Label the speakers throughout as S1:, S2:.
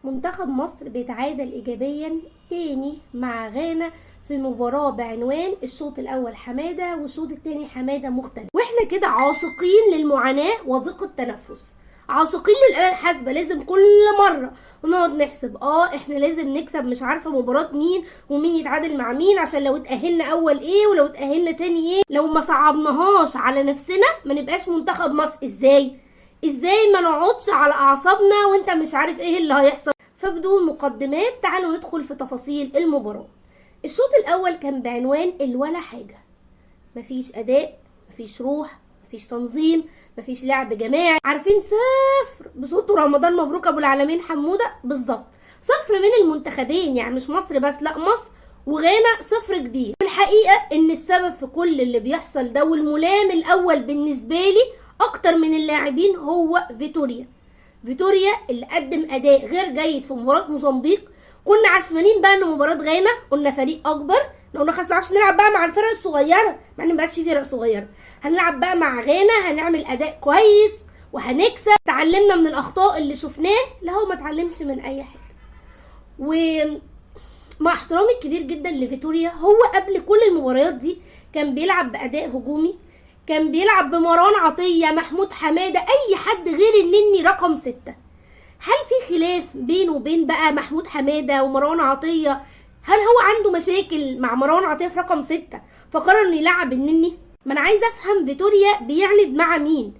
S1: منتخب مصر بيتعادل ايجابيا تاني مع غانا في مباراة بعنوان الشوط الاول حمادة والشوط التاني حمادة مختلف، واحنا كده عاشقين للمعاناة وضيق التنفس، عاشقين للآلة الحاسبة. لازم كل مرة ونقعد نحسب احنا لازم نكسب مش عارفة مباراة مين ومين يتعادل مع مين، عشان لو اتأهلنا اول ايه ولو اتأهلنا تاني ايه. لو ما صعبناهاش على نفسنا ما نبقاش منتخب مصر. ازاي ما نقعدش على اعصابنا وانت مش عارف ايه اللي هيحصل. فبدون مقدمات تعالوا ندخل في تفاصيل المباراة. الشوط الاول كان بعنوان الولا حاجة، مفيش اداء، مفيش روح، مفيش تنظيم، مفيش لعب جماعي. عارفين صفر بصوت رمضان مبروك ابو العالمين حمودة بالظبط، صفر من المنتخبين، يعني مش مصر بس، لا مصر وغانا صفر كبير. الحقيقة ان السبب في كل اللي بيحصل ده والملام الاول بالنسبة لي اكتر من اللاعبين هو فيتوريا اللي قدم اداء غير جيد في مباراة موزمبيق. كنا عشمانين بقى ان مباراة غانا قلنا فريق اكبر، لو نخلص نعرفش نلعب بقى مع الفرق الصغيرة، مع ان مبقاش في فرق صغيرة. هنلعب بقى مع غانا، هنعمل اداء كويس وهنكسب. تعلمنا من الاخطاء اللي شفناه، لا هو ما اتعلمش من اي حاجة. ومع احترامي الكبير جدا لفيتوريا، هو قبل كل المباريات دي كان بيلعب باداء هجومي، كان بيلعب بمروان عطية، محمود حمادة، اي حد غير النني رقم 6. هل في خلاف بينه وبين بقى محمود حمادة ومروان عطية؟ هل هو عنده مشاكل مع مروان عطية في رقم 6 فقرر انه يلعب النني؟ ما انا عايزه افهم فيتوريا بيعند مع مين.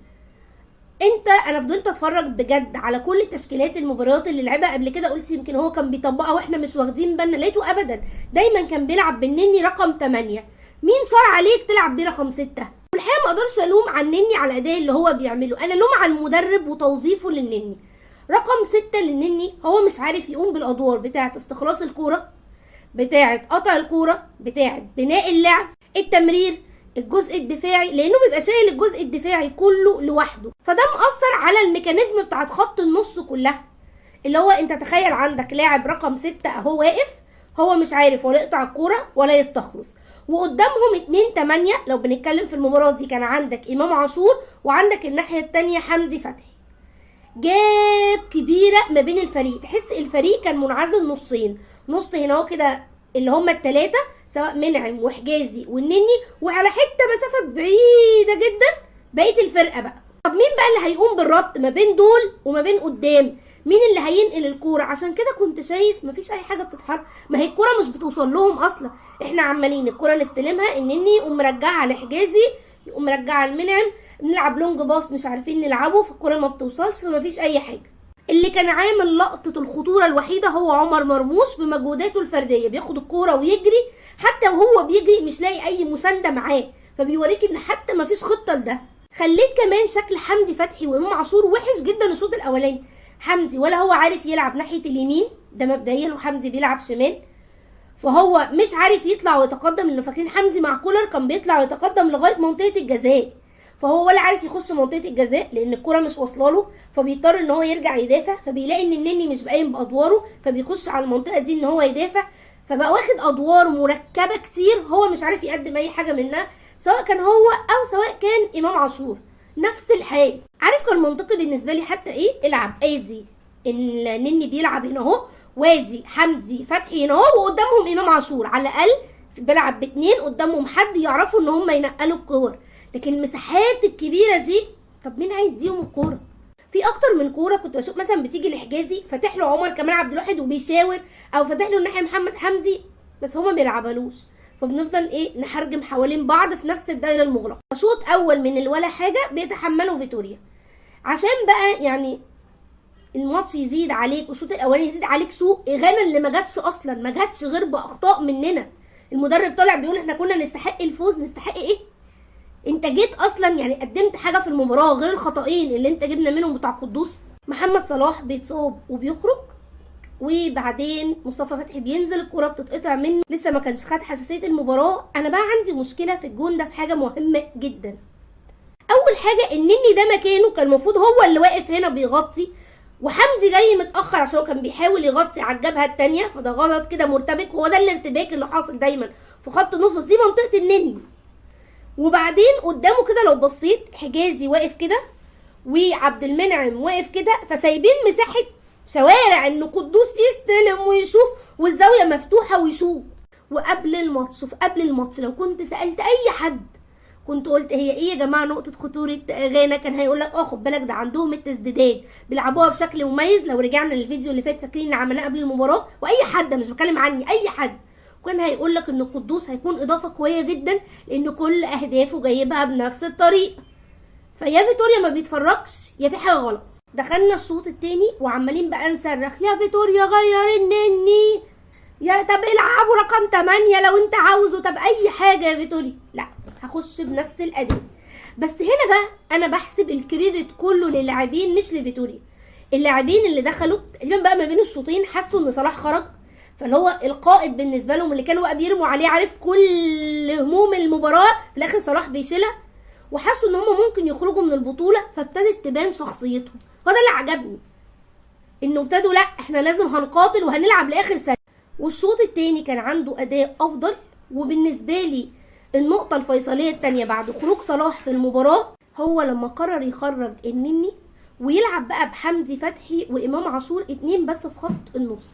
S1: انا فضلت اتفرج بجد على كل تشكيلات المباريات اللي لعبها قبل كده، قلت يمكن هو كان بيطبقها واحنا مش واخدين بالنا، لقيته ابدا دايما كان بيلعب بالنني رقم 8. مين شرع عليك تلعب بيه رقم 6؟ والحقيقه ما اقدرش الوم على النني على الاداء اللي هو بيعمله، انا لوم على المدرب وتوظيفه للنني. رقم 6 للنني هو مش عارف يقوم بالادوار بتاعه استخلاص الكوره، بتاعه قطع الكوره، بتاعه بناء اللعب، التمرير، الجزء الدفاعي، لانه بيبقى شايل الجزء الدفاعي كله لوحده. فده مأثر على الميكانيزم بتاعت خط النص كلها، اللي هو انت تخيل عندك لاعب رقم 6 اهو واقف، هو مش عارف ولا يقطع الكوره ولا يستخلص، وقدامهم 2-8. لو بنتكلم في المباراه دي كان عندك امام عاشور وعندك الناحيه الثانيه حمدي فتحي. جاب كبيره ما بين الفريق، تحس الفريق كان منعزل نصين، نص هنا اهو كده اللي هم الثلاثه سواء منعم وحجازي والنني، وعلى حته مسافه بعيده جدا بقيه الفرقه بقى. طب مين بقى اللي هيقوم بالربط ما بين دول وما بين قدام؟ مين اللي هينقل الكوره؟ عشان كده كنت شايف مفيش اي حاجه بتتحرك، ما هي الكوره مش بتوصل لهم اصلا. احنا عمالين الكوره نستلمها، النني يقوم مرجعها لحجازي، يقوم مرجعها لمنعم، نلعب لونج باص مش عارفين نلعبه، فالكوره ما بتوصلش، فمفيش اي حاجه. اللي كان عامل لقطه الخطوره الوحيده هو عمر مرموش بمجهوداته الفرديه، بياخد الكوره ويجري، حتى وهو بيجري مش لاقي اي مسانده معاه، فبيوريك ان حتى مفيش خطه لده. خليت كمان شكل حمدي فتحي وامام عاشور وحش جدا الشوط الاولاني. حمدي ولا هو عارف يلعب ناحيه اليمين ده مبدئيا، وحمدي بيلعب شمال، فهو مش عارف يطلع ويتقدم، لانه فاكرين حمدي مع كولر كان بيطلع ويتقدم لغايه منطقه الجزاء، فهو ولا عارف يخش منطقه الجزاء لان الكره مش واصله له، فبيضطر ان هو يرجع يدافع، فبيلاقي ان النني مش قايم بادواره، فبيخش على المنطقه دي ان هو يدافع، فبقى واخد ادوار مركبه كتير هو مش عارف يقدم اي حاجه منها، سواء كان هو او سواء كان امام عاشور نفس الحال. عارف كان منطقي بالنسبه لي حتى ايه؟ العب ادي النني بيلعب هنا اهو، وادي حمدي فتحي هنا اهو، وقدامهم امام عاشور، على الاقل بيلعب باتنين قدامهم حد يعرفوا ان هم ينقلوا الكور. لكن المساحات الكبيره دي طب مين هيديهم الكوره؟ في اكتر من كوره كنت بشوف مثلا بتيجي لحجازي فاتح له عمر كمال عبد الواحد وبيشاور، او فاتح له الناحيه محمد حمدي، بس هما ما بيلعبالوش، فبنفضل نحرجم حوالين بعض في نفس الدايره المغلقه. شوط اول من الولا حاجه بيتحملوا فيتوريا، عشان بقى يعني الماتش يزيد عليك والشوط الاولاني يزيد عليك سوء. غانا اللي ما جاتش اصلا، ما جاتش غير باخطاء مننا. المدرب طالع بيقول احنا كنا نستحق الفوز. نستحق ايه؟ انت جيت اصلا يعني قدمت حاجه في المباراه غير الخطأين اللي انت جبنا منهم بتاع قدوس؟ محمد صلاح بيتصاب وبيخرج، وبعدين مصطفى فتحي بينزل، الكوره بتتقطع منه، لسه ما كانش خد حساسيه المباراه. انا بقى عندي مشكله في الجون ده في حاجه مهمه جدا. اول حاجه النني ده مكانه كان المفروض هو اللي واقف هنا بيغطي، وحمدي جاي متاخر عشان هو كان بيحاول يغطي على الجبهه الثانيه، فده غلط كده مرتبك، هو ده الارتباك اللي حاصل دايما في خط النص، بس دي منطقه النني. وبعدين قدامه كده لو بصيت حجازي واقف كده وعبد المنعم واقف كده، فسايبين مساحه شوارع ان قدوس يستلم ويشوف والزاويه مفتوحه ويشوف. وقبل الماتش قبل الماتش لو كنت سالت اي حد كنت قلت هي ايه يا جماعه نقطه خطوره غانا، كان هيقول لك خد بالك ده عندهم التسديدات بيلعبوها بشكل مميز. لو رجعنا للفيديو اللي فات فاكرين اللي عملناه قبل المباراه، واي حد مش بتكلم عني اي حد كان هيقول لك ان قدوس هيكون اضافه قويه جدا لان كل اهدافه جايبها بنفس الطريقه. فيا فيتوريا ما بيتفرجش يا في حاجه غلط. دخلنا الشوط التاني وعمالين بقى نصرخ يا فيتوريا غير النني، يا طب العبوا رقم 8 لو انت عاوزه، طب اي حاجه يا فيتوريا. لا هخش بنفس الاداء. بس هنا بقى انا بحسب الكريدت كله للاعبين مش لفيتوريا. اللاعبين اللي دخلوا تقريبا بقى ما بين الشوطين حسوا ان صلاح خرج، فاللي هو القائد بالنسبه لهم اللي كانوا بقى بيرموا عليه عارف كل هموم المباراه في الاخر صلاح بيشيلها، وحسوا ان هم ممكن يخرجوا من البطوله، فابتدت تبان شخصيتهم. وده اللي عجبني، انه ابتدوا لا احنا لازم هنقاتل وهنلعب لاخر سنه. والشوط التاني كان عنده اداء افضل. وبالنسبه لي النقطه الفيصليه التانيه بعد خروج صلاح في المباراه هو لما قرر يخرج النني ويلعب بقى بحمدي فتحي وامام عاشور 2 بس في خط النص،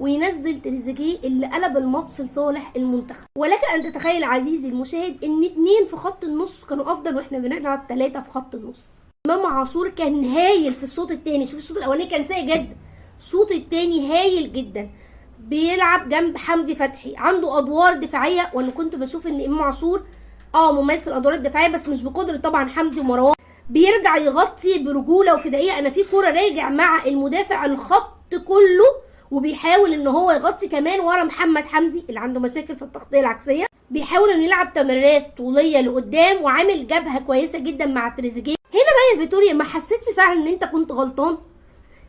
S1: وينزل تريزيجيه اللي قلب الماتش لصالح المنتخب. ولك ان تتخيل عزيزي المشاهد ان 2 في خط النص كانوا افضل واحنا بنلعب 3 في خط النص. امام عاشور كان هايل في الشوط الثاني، شوف الشوط الاولاني كان سيء جدا، الشوط الثاني هايل جدا، بيلعب جنب حمدي فتحي، عنده ادوار دفاعيه. وانا كنت بشوف ان امام عاشور مميز في الادوار الدفاعيه بس مش بقدره طبعا حمدي ومروان، بيرجع يغطي برجوله وفي دقيقه. انا في كوره راجع مع المدافع الخط كله وبيحاول ان هو يغطي كمان ورا محمد حمدي اللي عنده مشاكل في التغطيه العكسيه، بيحاول انه يلعب تمريرات طوليه لقدام وعامل جبهه كويسه جدا مع تريزيجيه. هنا بقى يا فيتوريا ما حسيتش فعلا ان انت كنت غلطان؟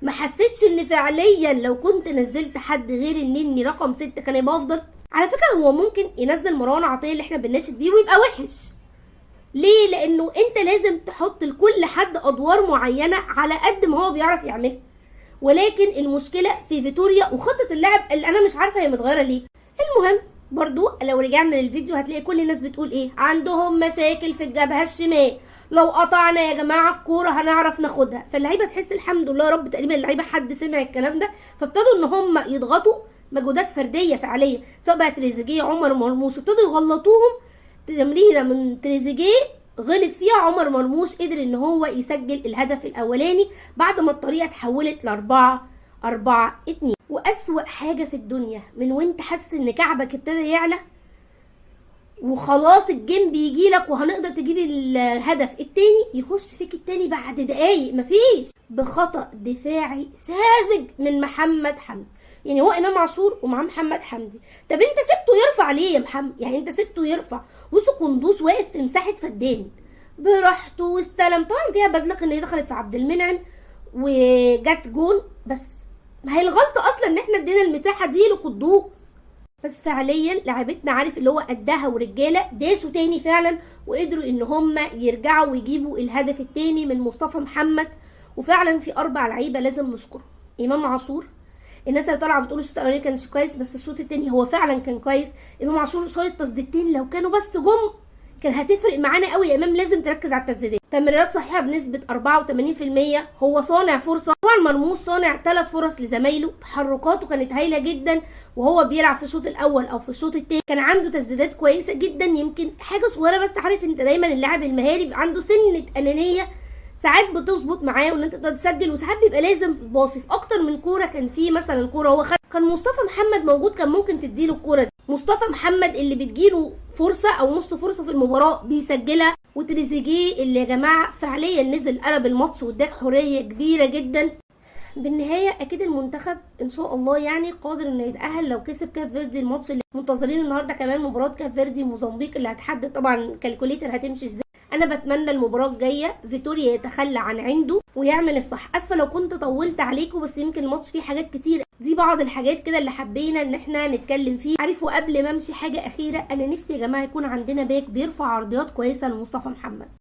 S1: ما حسيتش ان فعليا لو كنت نزلت حد غير النني رقم 6 كان يبقى افضل؟ على فكره هو ممكن ينزل مروان عطيه اللي احنا بنناشد بيه ويبقى وحش. ليه؟ لانه انت لازم تحط لكل حد ادوار معينه على قد ما هو بيعرف يعملها. ولكن المشكله في فيتوريا وخطه اللعب اللي انا مش عارفه هي متغيره ليه. المهم برضو لو رجعنا للفيديو هتلاقي كل الناس بتقول ايه؟ عندهم مشاكل في الجبهه الشمال، لو قطعنا يا جماعه الكوره هنعرف ناخدها. فاللعيبه تحس الحمد لله يا رب تقريبا اللعيبه حد سمع الكلام ده، فابتدوا ان هم يضغطوا مجهودات فرديه فعليه سواء بقى تريزيجيه عمر مرموش، ابتدوا يغلطوهم. تمريره من تريزيجيه غلط فيها عمر مرموش قدر ان هو يسجل الهدف الاولاني بعد ما الطريقه اتحولت ل4-4-2. واسوأ حاجه في الدنيا من وانت حاسس ان كعبك ابتدى يعلى وخلاص الجيم بيجي لك وهنقدر تجيب الهدف التاني، يخش فيك التاني بعد دقايق مفيش بخطأ دفاعي ساذج من محمد حمدي. يعني هو امام عاشور ومعاه محمد حمدي، طب انت سبته يرفع ليه يا محمد؟ يعني انت سبته يرفع. بصوا قندوز واقف في مساحه فدان براحته واستلم، طبعا فيها بدلك ان هي دخلت في عبد المنعم وجت جون، بس ما هي الغلطه اصلا ان احنا ادينا المساحه دي لقندوز. بس فعليا لعبتنا عارف اللي هو قدها ورجاله داسوا تاني فعلا وقدروا ان هم يرجعوا ويجيبوا الهدف التاني من مصطفى محمد. وفعلا في 4 لعيبه لازم نشكرهم. امام عاشور، الناس اللي طالعه بتقول الشوط الاولاني كانش كويس بس الشوط التاني هو فعلا كان كويس. امام عاشور شويه تصديتين لو كانوا بس جم كان هتفرق معانا قوي. يا امام لازم تركز على التسديدات. تمريرات صحيحه بنسبه 84%، هو صانع فرصه. طبعا مرموش صانع 3 فرص لزمايله، تحركاته كانت هايله جدا وهو بيلعب في الشوط الاول او في الشوط الثاني كان عنده تسديدات كويسه جدا. يمكن حاجه صغيره بس عارف انت دايما اللاعب المهاري بيبقى عنده سنه انانيه ساعات بتظبط معاه وان انت تقدر تسجل، وساعات بيبقى لازم باصي في اكتر من كوره. كان في مثلا كوره هو خد كان مصطفى محمد موجود كان ممكن تديله الكوره دي. مصطفى محمد اللي بتجيله فرصه او نص فرصه في المباراه بيسجلها. وتريزيجيه اللي يا جماعه فعليا نزل قلب الماتش واداك حريه كبيره جدا. بالنهايه اكيد المنتخب ان شاء الله يعني قادر انه يتاهل لو كسب كاب فيردي الماتش اللي منتظرين النهارده كمان مباراه كاب فيردي وموزمبيق اللي هتحدد طبعا الكالكوليتر هتمشي ازاي. انا بتمنى المباراه الجايه فيتوريا يتخلى عن عنده ويعمل الصح. اسفه لو كنت طولت عليكم بس يمكن الماتش فيه حاجات كتير، دي بعض الحاجات كده اللي حبينا ان احنا نتكلم فيه. عارفوا قبل ما امشي حاجه اخيره، انا نفسي يا جماعه يكون عندنا باك بيرفع عرضيات كويسه لمصطفى محمد.